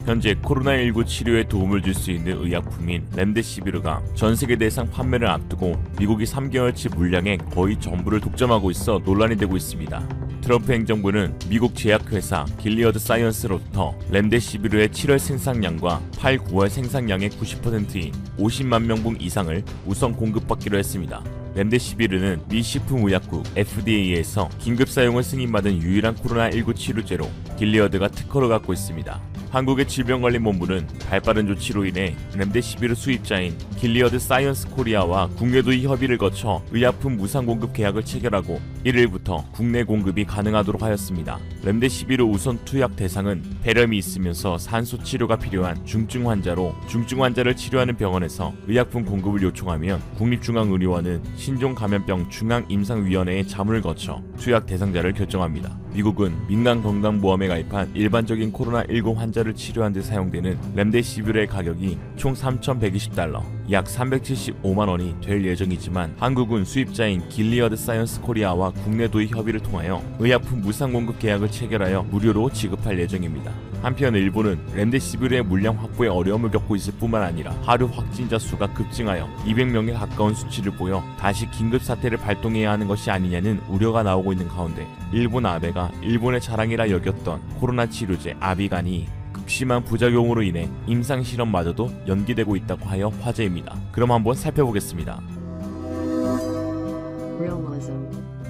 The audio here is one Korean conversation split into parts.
현재 코로나19 치료에 도움을 줄 수 있는 의약품인 렘데시비르가 전 세계 대상 판매를 앞두고 미국이 3개월치 물량의 거의 전부를 독점하고 있어 논란이 되고 있습니다. 트럼프 행정부는 미국 제약회사 길리어드 사이언스로부터 렘데시비르의 7월 생산량과 8, 9월 생산량의 90%인 50만 명분 이상을 우선 공급받기로 했습니다. 렘데시비르는 미 식품의약국 FDA에서 긴급 사용을 승인받은 유일한 코로나19 치료제로 길리어드가 특허를 갖고 있습니다. 한국의 질병관리본부는 발빠른 조치로 인해 렘데시비르 수입자인 길리어드 사이언스 코리아와 국내도의 협의를 거쳐 의약품 무상 공급 계약을 체결하고 1일부터 국내 공급이 가능하도록 하였습니다. 렘데시비르 우선 투약 대상은 폐렴이 있으면서 산소 치료가 필요한 중증 환자로 중증 환자를 치료하는 병원에서 의약품 공급을 요청하면 국립중앙의료원은 신종감염병 중앙임상위원회의 자문을 거쳐 투약 대상자를 결정합니다. 미국은 민간건강보험에 가입한 일반적인 코로나19 환자를 치료하는 데 사용되는 렘데시비르의 가격이 총 3,120달러, 약 375만 원이 될 예정이지만 한국은 수입자인 길리어드 사이언스 코리아와 국내도의 협의를 통하여 의약품 무상 공급 계약을 체결하여 무료로 지급할 예정입니다. 한편 일본은 렘데시비르의 물량 확보에 어려움을 겪고 있을 뿐만 아니라 하루 확진자 수가 급증하여 200명에 가까운 수치를 보여 다시 긴급사태를 발동해야 하는 것이 아니냐는 우려가 나오고 있는 가운데 일본 아베가 일본의 자랑이라 여겼던 코로나 치료제 아비간이 극심한 부작용으로 인해 임상실험마저도 연기되고 있다고 하여 화제입니다. 그럼 한번 살펴보겠습니다.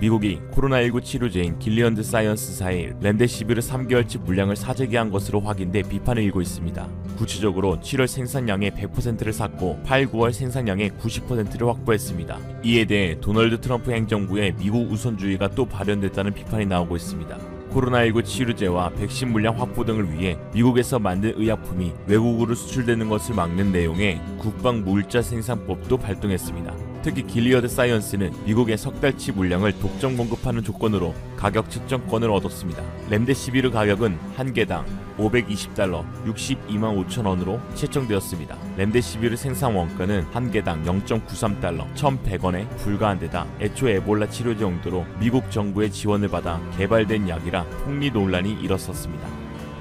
미국이 코로나19 치료제인 길리어드 사이언스사의 렘데시비르 3개월치 물량을 사재기한 것으로 확인돼 비판을 일고 있습니다. 구체적으로 7월 생산량의 100%를 샀고 8, 9월 생산량의 90%를 확보했습니다. 이에 대해 도널드 트럼프 행정부의 미국 우선주의가 또 발현됐다는 비판이 나오고 있습니다. 코로나19 치료제와 백신 물량 확보 등을 위해 미국에서 만든 의약품이 외국으로 수출되는 것을 막는 내용의 국방물자생산법도 발동했습니다. 특히 길리어드 사이언스는 미국의 석 달치 물량을 독점 공급하는 조건으로 가격 측정권을 얻었습니다. 렘데시비르 가격은 한 개당 520달러, 62만 5천 원으로 책정되었습니다. 렘데시비르 생산 원가는 한 개당 0.93달러, 1,100원에 불과한 데다 애초 에볼라 치료제 용도로 미국 정부의 지원을 받아 개발된 약이라 폭리 논란이 일었었습니다.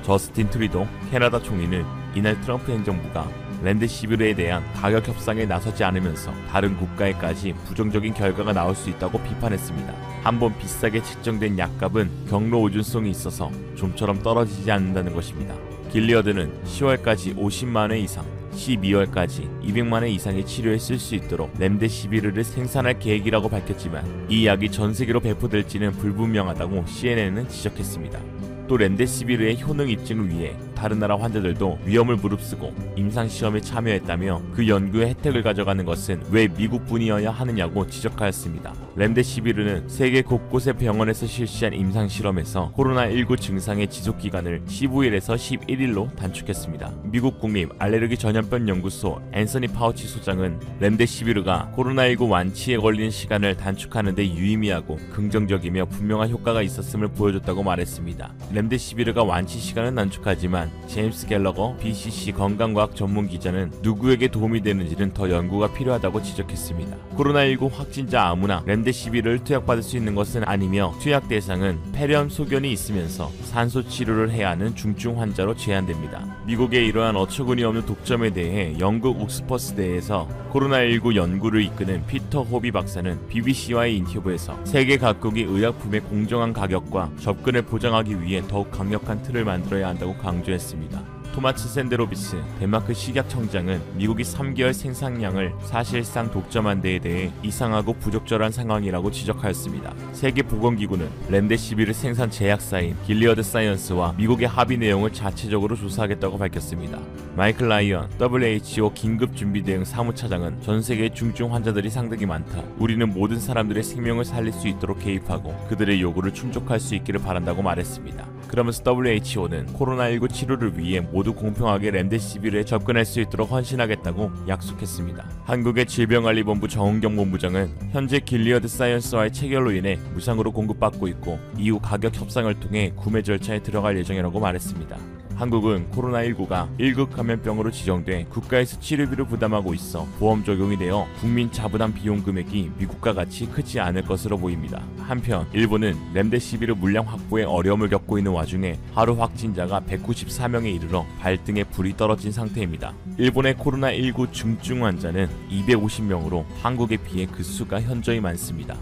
저스틴 트루도 캐나다 총리는 이날 트럼프 행정부가 렘데시비르에 대한 가격 협상에 나서지 않으면서 다른 국가에까지 부정적인 결과가 나올 수 있다고 비판했습니다. 한번 비싸게 책정된 약값은 경로 오준성이 있어서 좀처럼 떨어지지 않는다는 것입니다. 길리어드는 10월까지 50만 회 이상, 12월까지 200만 회 이상의 치료에 쓸 수 있도록 렘데시비르를 생산할 계획이라고 밝혔지만 이 약이 전 세계로 배포될지는 불분명하다고 CNN은 지적했습니다. 또 렘데시비르의 효능 입증을 위해 다른 나라 환자들도 위험을 무릅쓰고 임상시험에 참여했다며 그 연구의 혜택을 가져가는 것은 왜 미국뿐이어야 하느냐고 지적하였습니다. 렘데시비르는 세계 곳곳의 병원에서 실시한 임상실험에서 코로나19 증상의 지속기간을 15일에서 11일로 단축했습니다. 미국 국립 알레르기 전염병 연구소 앤서니 파우치 소장은 렘데시비르가 코로나19 완치에 걸리는 시간을 단축하는 데 유의미하고 긍정적이며 분명한 효과가 있었음을 보여줬다고 말했습니다. 렘데시비르가 완치 시간은 단축하지만 제임스 갤러거 BCC 건강과학 전문 기자는 누구에게 도움이 되는지는 더 연구가 필요하다고 지적했습니다. 코로나19 확진자 아무나 렘데시비르를 투약받을 수 있는 것은 아니며 투약 대상은 폐렴 소견이 있으면서 산소 치료를 해야 하는 중증 환자로 제한됩니다. 미국의 이러한 어처구니 없는 독점에 대해 영국 옥스퍼스대에서 코로나19 연구를 이끄는 피터 호비 박사는 BBC와의 인터뷰에서 세계 각국이 의약품의 공정한 가격과 접근을 보장하기 위해 더욱 강력한 틀을 만들어야 한다고 강조했습니다. 토마츠 샌데로비스 덴마크 식약청장은 미국이 3개월 생산량을 사실상 독점한 데에 대해 이상하고 부적절한 상황이라고 지적하였습니다. 세계보건기구는 렘데시비르 생산 제약사인 길리어드 사이언스와 미국의 합의 내용을 자체적으로 조사하겠다고 밝혔습니다. 마이클 라이언 WHO 긴급준비대응 사무차장은 전 세계 중증 환자들이 상당히 많다. 우리는 모든 사람들의 생명을 살릴 수 있도록 개입하고 그들의 요구를 충족할 수 있기를 바란다고 말했습니다. 그러면서 WHO는 코로나19 치료를 위해 모두 공평하게 렘데시비르에 접근할 수 있도록 헌신하겠다고 약속했습니다. 한국의 질병관리본부 정은경 본부장은 현재 길리어드 사이언스와의 체결로 인해 무상으로 공급받고 있고 이후 가격 협상을 통해 구매 절차에 들어갈 예정이라고 말했습니다. 한국은 코로나19가 1급 감염병으로 지정돼 국가에서 치료비를 부담하고 있어 보험 적용이 되어 국민 자부담 비용 금액이 미국과 같이 크지 않을 것으로 보입니다. 한편 일본은 렘데시비르 물량 확보에 어려움을 겪고 있는 와중에 하루 확진자가 194명에 이르러 발등에 불이 떨어진 상태입니다. 일본의 코로나19 중증 환자는 250명으로 한국에 비해 그 수가 현저히 많습니다.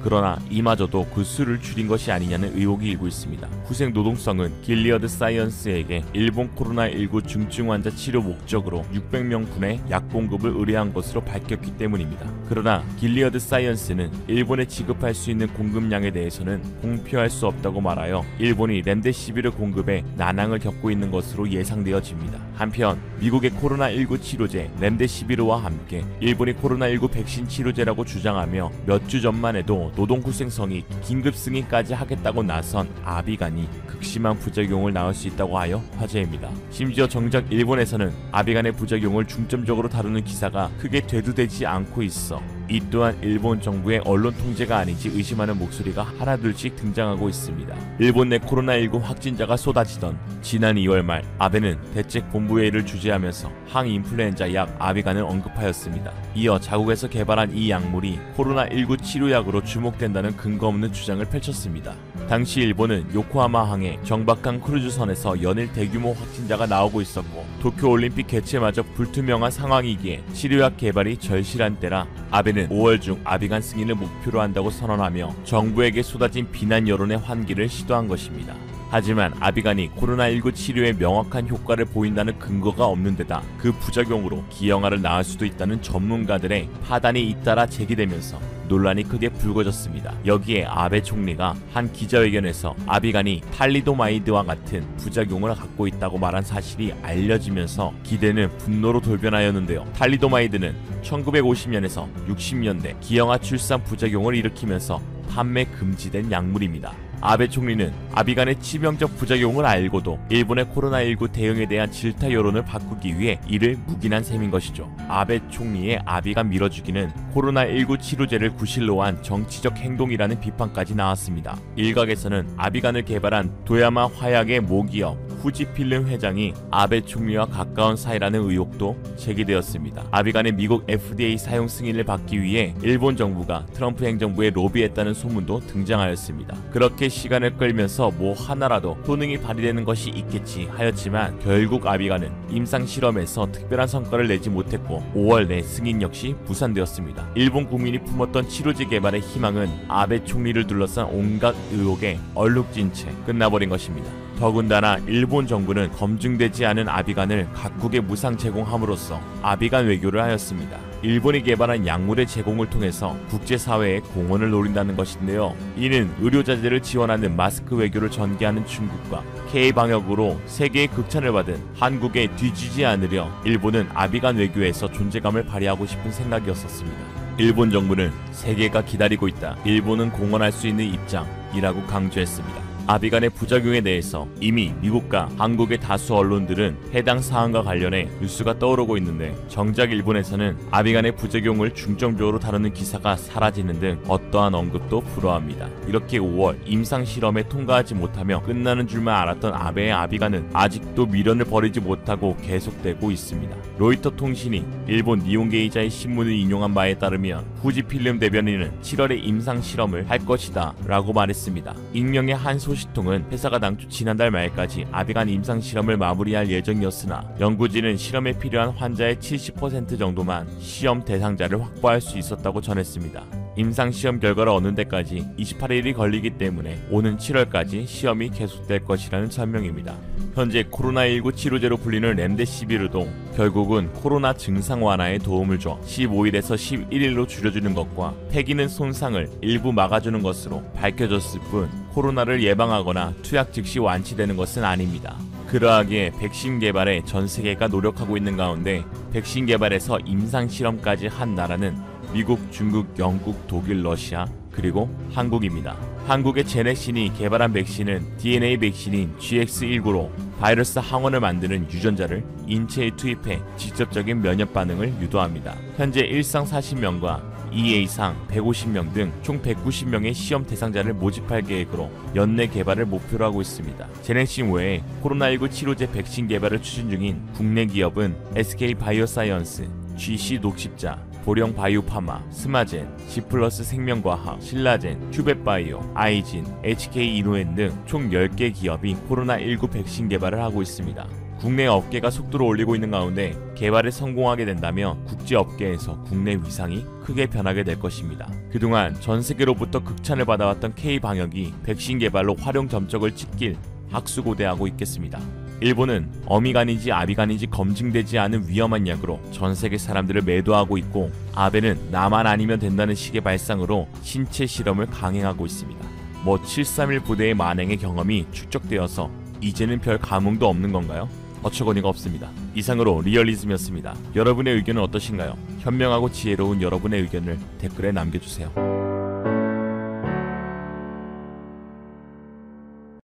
그러나 이마저도 그 수를 줄인 것이 아니냐는 의혹이 일고 있습니다. 후생 노동성은 길리어드 사이언스에게 일본 코로나19 중증 환자 치료 목적으로 600명분의 약 공급을 의뢰한 것으로 밝혔기 때문입니다. 그러나 길리어드 사이언스는 일본에 지급할 수 있는 공급량에 대해서는 공표할 수 없다고 말하여 일본이 렘데시비르 공급에 난항을 겪고 있는 것으로 예상되어집니다. 한편 미국의 코로나19 치료제 렘데시비르와 함께 일본이 코로나19 백신 치료제라고 주장하며 몇 주 전만 해도 노동후생성이 긴급 승인까지 하겠다고 나선 아비간이 극심한 부작용을 낳을 수 있다고 하여 화제입니다. 심지어 정작 일본에서는 아비간의 부작용을 중점적으로 다루는 기사가 크게 대두되지 않고 있어 이 또한 일본 정부의 언론 통제가 아닌지 의심하는 목소리가 하나둘씩 등장하고 있습니다. 일본 내 코로나19 확진자가 쏟아지던 지난 2월 말 아베는 대책본부회의를 주재하면서 항인플루엔자 약 아비간을 언급하였습니다. 이어 자국에서 개발한 이 약물이 코로나19 치료약으로 주목된다는 근거 없는 주장을 펼쳤습니다. 당시 일본은 요코하마항의 정박한 크루즈선에서 연일 대규모 확진자가 나오고 있었고 도쿄올림픽 개최마저 불투명한 상황이기에 치료약 개발이 절실한 때라 아베는 5월 중 아비간 승인을 목표로 한다고 선언하며 정부에게 쏟아진 비난 여론의 환기를 시도한 것입니다. 하지만 아비간이 코로나19 치료에 명확한 효과를 보인다는 근거가 없는 데다 그 부작용으로 기형아를 낳을 수도 있다는 전문가들의 파단이 잇따라 제기되면서 논란이 크게 불거졌습니다. 여기에 아베 총리가 한 기자회견에서 아비간이 탈리도마이드와 같은 부작용을 갖고 있다고 말한 사실이 알려지면서 기대는 분노로 돌변하였는데요. 탈리도마이드는 1950년에서 60년대 기형아 출산 부작용을 일으키면서 판매 금지된 약물입니다. 아베 총리는 아비간의 치명적 부작용을 알고도 일본의 코로나19 대응에 대한 질타 여론을 바꾸기 위해 이를 묵인한 셈인 것이죠. 아베 총리의 아비간 밀어주기는 코로나19 치료제를 구실로 한 정치적 행동이라는 비판까지 나왔습니다. 일각에서는 아비간을 개발한 도야마 화약의 모기업 후지필름 회장이 아베 총리와 가까운 사이라는 의혹도 제기되었습니다. 아비간의 미국 FDA 사용 승인을 받기 위해 일본 정부가 트럼프 행정부에 로비했다는 소문도 등장하였습니다. 그렇게 시간을 끌면서 뭐 하나라도 효능이 발휘되는 것이 있겠지 하였지만 결국 아비간은 임상 실험에서 특별한 성과를 내지 못했고 5월 내 승인 역시 무산되었습니다. 일본 국민이 품었던 치료제 개발의 희망은 아베 총리를 둘러싼 온갖 의혹에 얼룩진 채 끝나버린 것입니다. 더군다나 일본 정부는 검증되지 않은 아비간을 각국에 무상 제공함으로써 아비간 외교를 하였습니다. 일본이 개발한 약물의 제공을 통해서 국제사회의 공헌을 노린다는 것인데요. 이는 의료자재를 지원하는 마스크 외교를 전개하는 중국과 K방역으로 세계의 극찬을 받은 한국에 뒤지지 않으려 일본은 아비간 외교에서 존재감을 발휘하고 싶은 생각이었었습니다. 일본 정부는 세계가 기다리고 있다. 일본은 공헌할 수 있는 입장이라고 강조했습니다. 아비간의 부작용에 대해서 이미 미국과 한국의 다수 언론들은 해당 사안과 관련해 뉴스가 떠오르고 있는데 정작 일본에서는 아비간의 부작용을 중점적으로 다루는 기사가 사라지는 등 어떠한 언급도 불허합니다. 이렇게 5월 임상실험에 통과하지 못하며 끝나는 줄만 알았던 아베의 아비간은 아직도 미련을 버리지 못하고 계속되고 있습니다. 로이터 통신이 일본 니혼게이자의 신문을 인용한 바에 따르면 후지필름 대변인은 7월에 임상실험을 할 것이다 라고 말했습니다. 익명의 한 소식통은 회사가 당초 지난달 말까지 아비간 임상실험을 마무리할 예정이었으나 연구진은 실험에 필요한 환자의 70% 정도만 시험 대상자를 확보할 수 있었다고 전했습니다. 임상시험 결과를 얻는 데까지 28일이 걸리기 때문에 오는 7월까지 시험이 계속될 것이라는 설명입니다. 현재 코로나19 치료제로 불리는 렘데시비르도 결국은 코로나 증상 완화에 도움을 줘 15일에서 11일로 줄여주는 것과 폐기능 손상을 일부 막아주는 것으로 밝혀졌을 뿐 코로나를 예방하거나 투약 즉시 완치되는 것은 아닙니다. 그러하기에 백신 개발에 전 세계가 노력하고 있는 가운데 백신 개발에서 임상실험까지 한 나라는 미국, 중국, 영국, 독일, 러시아, 그리고 한국입니다. 한국의 제넥신이 개발한 백신은 DNA 백신인 GX19로 바이러스 항원을 만드는 유전자를 인체에 투입해 직접적인 면역 반응을 유도합니다. 현재 일상 40명과 EA상 150명 등 총 190명의 시험 대상자를 모집할 계획으로 연내 개발을 목표로 하고 있습니다. 제넥신 외에 코로나19 치료제 백신 개발을 추진 중인 국내 기업은 SK바이오사이언스, GC녹십자, 보령바이오파마, 스마젠, G플러스 생명과학, 신라젠, 큐벳바이오, 아이진, HK이노엔 등 총 10개 기업이 코로나19 백신 개발을 하고 있습니다. 국내 업계가 속도를 올리고 있는 가운데 개발에 성공하게 된다면 국제 업계에서 국내 위상이 크게 변하게 될 것입니다. 그동안 전 세계로부터 극찬을 받아왔던 K방역이 백신 개발로 활용 점적을 찍길 학수고대하고 있겠습니다. 일본은 어미간인지 아비간인지 검증되지 않은 위험한 약으로 전 세계 사람들을 매도하고 있고, 아베는 나만 아니면 된다는 식의 발상으로 신체 실험을 강행하고 있습니다. 731 부대의 만행의 경험이 축적되어서 이제는 별 감흥도 없는 건가요? 어처구니가 없습니다. 이상으로 리얼리즘이었습니다. 여러분의 의견은 어떠신가요? 현명하고 지혜로운 여러분의 의견을 댓글에 남겨주세요.